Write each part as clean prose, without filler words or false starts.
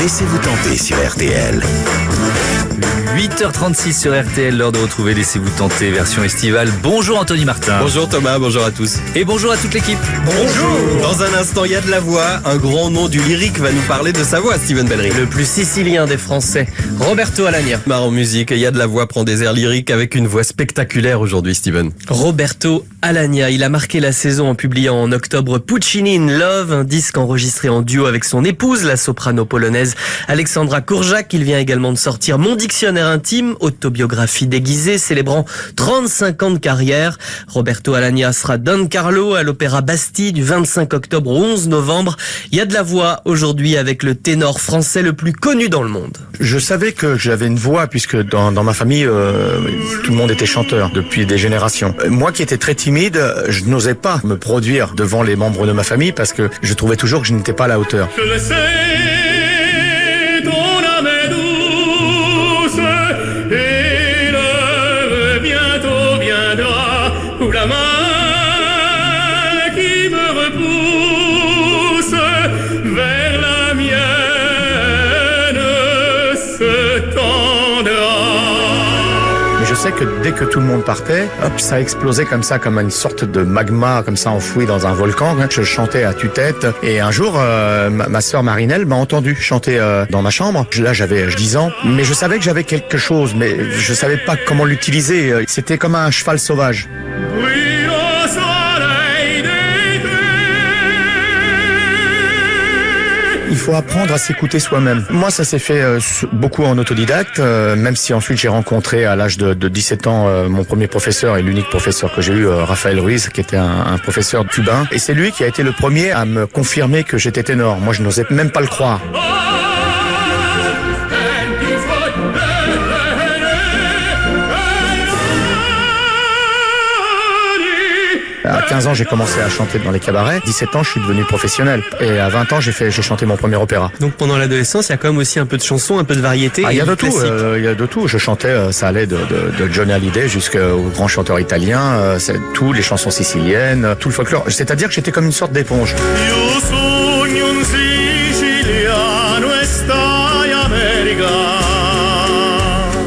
Laissez-vous tenter sur RTL. 8h36 sur RTL, l'heure de retrouver Laissez-vous tenter, version estivale. Bonjour Anthony Martin. Bonjour Thomas, bonjour à tous. Et bonjour à toute l'équipe. Bonjour. Dans un instant, il y a de la voix. Un grand nom du lyrique va nous parler de sa voix, Steven Bellery. Le plus sicilien des Français, Roberto Alagna. En musique, il y a de la voix prend des airs lyriques avec une voix spectaculaire aujourd'hui, Steven. Roberto Alagna, il a marqué la saison en publiant en octobre Puccini in Love, un disque enregistré en duo avec son épouse, la soprano polonaise Aleksandra Kurczak. Il vient également de sortir Mon dictionnaire intime, autobiographie déguisée célébrant 35 ans de carrière. Roberto Alagna sera Don Carlo à l'Opéra Bastille du 25 octobre au 11 novembre. Il y a de la voix aujourd'hui avec le ténor français le plus connu dans le monde. Je savais que j'avais une voix puisque dans ma famille, tout le monde était chanteur depuis des générations. Moi qui étais très timide, je n'osais pas me produire devant les membres de ma famille parce que je trouvais toujours que je n'étais pas à la hauteur. Je le sais, ton âme est douce, et l'heure bientôt viendra où la main qui me repousse vers la mienne se tendra. Mais je sais que dès que tout le monde partait, hop, ça explosait comme ça, comme une sorte de magma, comme ça enfoui dans un volcan. Je chantais à tue-tête. Et un jour, ma sœur Marinelle m'a entendu chanter dans ma chambre. Là, j'avais 10 ans. Mais je savais que j'avais quelque chose, mais je savais pas comment l'utiliser. C'était comme un cheval sauvage. Oui, au soleil d'été. Il faut apprendre à s'écouter soi-même. Moi, ça s'est fait beaucoup en autodidacte, même si ensuite j'ai rencontré à l'âge de 17 ans mon premier professeur et l'unique professeur que j'ai eu, Rafael Ruiz, qui était un professeur cubain. Et c'est lui qui a été le premier à me confirmer que j'étais ténor. Moi, je n'osais même pas le croire. À 15 ans, j'ai commencé à chanter dans les cabarets. 17 ans, je suis devenu professionnel. Et à 20 ans, j'ai chanté mon premier opéra. Donc pendant l'adolescence, il y a quand même aussi un peu de chansons, un peu de variété. Il y a de tout. Classique. Il y a de tout. Je chantais, ça allait de Johnny Hallyday jusqu'aux grands chanteurs italiens, tout, les chansons siciliennes, tout le folklore. C'est-à-dire que j'étais comme une sorte d'éponge. Io sogno un siciliano e stai America.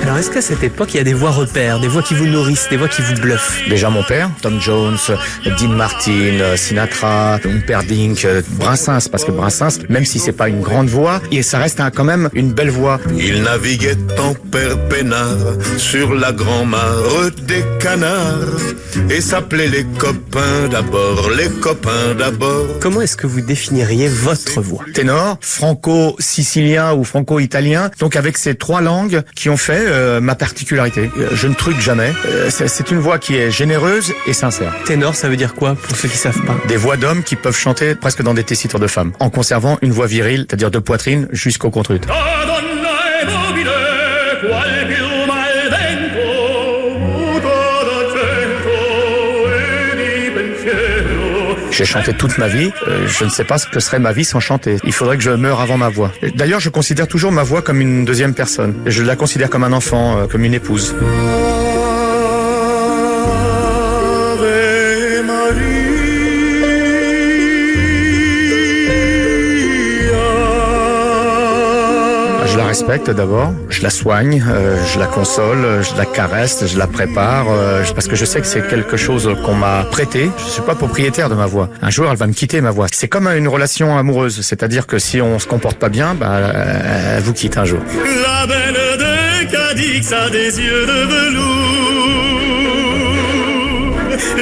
Alors est-ce qu'à cette époque, il y a des voix repères, des voix qui vous nourrissent, des voix qui vous bluffent? Déjà mon père, Tom Jones, Dean Martin, Sinatra, Humperdinck, Brassens, parce que Brassens, même si c'est pas une grande voix, ça reste quand même une belle voix. Il naviguait en père peinard sur la grand-mare des canards et s'appelait les copains d'abord, les copains d'abord. Comment est-ce que vous définiriez votre voix? Ténor, franco-sicilien ou franco-italien, donc avec ces trois langues qui ont fait ma particularité. Je ne truque jamais. C'est une voix qui est généreuse et sincère. Ténor, ça veut dire quoi pour ceux qui savent pas? Des voix d'hommes qui peuvent chanter presque dans des tessitures de femmes, en conservant une voix virile, c'est-à-dire de poitrine jusqu'au contrut. La donna è nobile, qual piuma al vento, muto d'argento e di pensiero. J'ai chanté toute ma vie. Je ne sais pas ce que serait ma vie sans chanter. Il faudrait que je meure avant ma voix. D'ailleurs, je considère toujours ma voix comme une deuxième personne. Je la considère comme un enfant, comme une épouse. Ave Maria. Je la respecte d'abord, je la soigne, je la console, je la caresse, je la prépare, parce que je sais que c'est quelque chose qu'on m'a prêté. Je suis pas propriétaire de ma voix. Un jour, elle va me quitter, ma voix. C'est comme une relation amoureuse, c'est-à-dire que si on se comporte pas bien, elle vous quitte un jour. La belle de Cadix a des yeux de velours.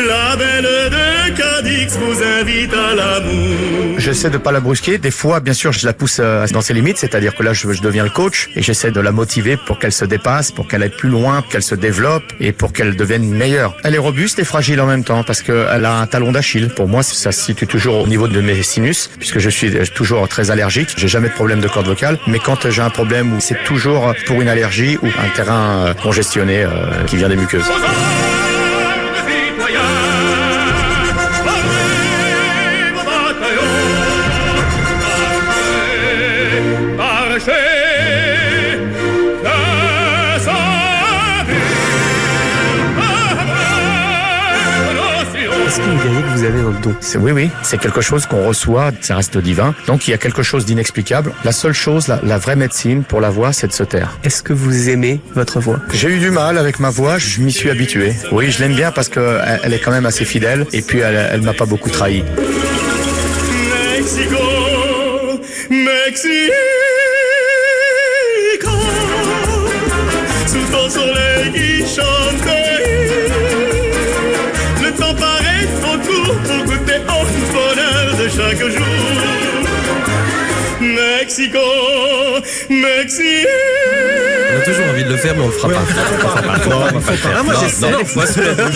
La belle de Cadix vous invite à l'amour. J'essaie de pas la brusquer. Des fois, bien sûr, je la pousse dans ses limites, c'est-à-dire que là, je deviens le coach et j'essaie de la motiver pour qu'elle se dépasse, pour qu'elle aille plus loin, qu'elle se développe et pour qu'elle devienne meilleure. Elle est robuste et fragile en même temps parce qu'elle a un talon d'Achille. Pour moi, ça se situe toujours au niveau de mes sinus puisque je suis toujours très allergique. J'ai jamais de problème de corde vocale, mais quand j'ai un problème où c'est toujours pour une allergie ou un terrain congestionné qui vient des muqueuses. Qu'est-ce que vous diriez que vous avez dans le dos? Oui, c'est quelque chose qu'on reçoit, ça reste divin. Donc il y a quelque chose d'inexplicable. La seule chose, la vraie médecine pour la voix, c'est de se taire. Est-ce que vous aimez votre voix? J'ai eu du mal avec ma voix, je m'y suis habitué. Oui, je l'aime bien parce que elle est quand même assez fidèle et puis elle m'a pas beaucoup trahi. Mexico, Mexico, sous ton soleil qui chante. Le temps paraît trop court pour goûter au bonheur de chaque jour. Mexico, Mexico. On a toujours envie de le faire, mais on le fera pas. Moi j'essaie des fois sous la douche.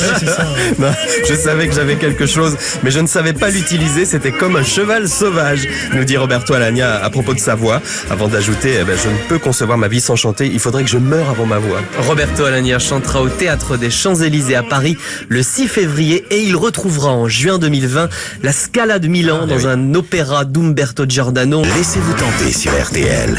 Non, je savais que j'avais quelque chose, mais je ne savais pas l'utiliser. C'était comme un cheval sauvage, nous dit Roberto Alagna à propos de sa voix. Avant d'ajouter, je ne peux concevoir ma vie sans chanter. Il faudrait que je meure avant ma voix. Roberto Alagna chantera au Théâtre des Champs-Élysées à Paris le 6 février et il retrouvera en juin 2020 la Scala de Milan dans un opéra d'Umberto Giordano. Laissez-vous tenter sur RTL.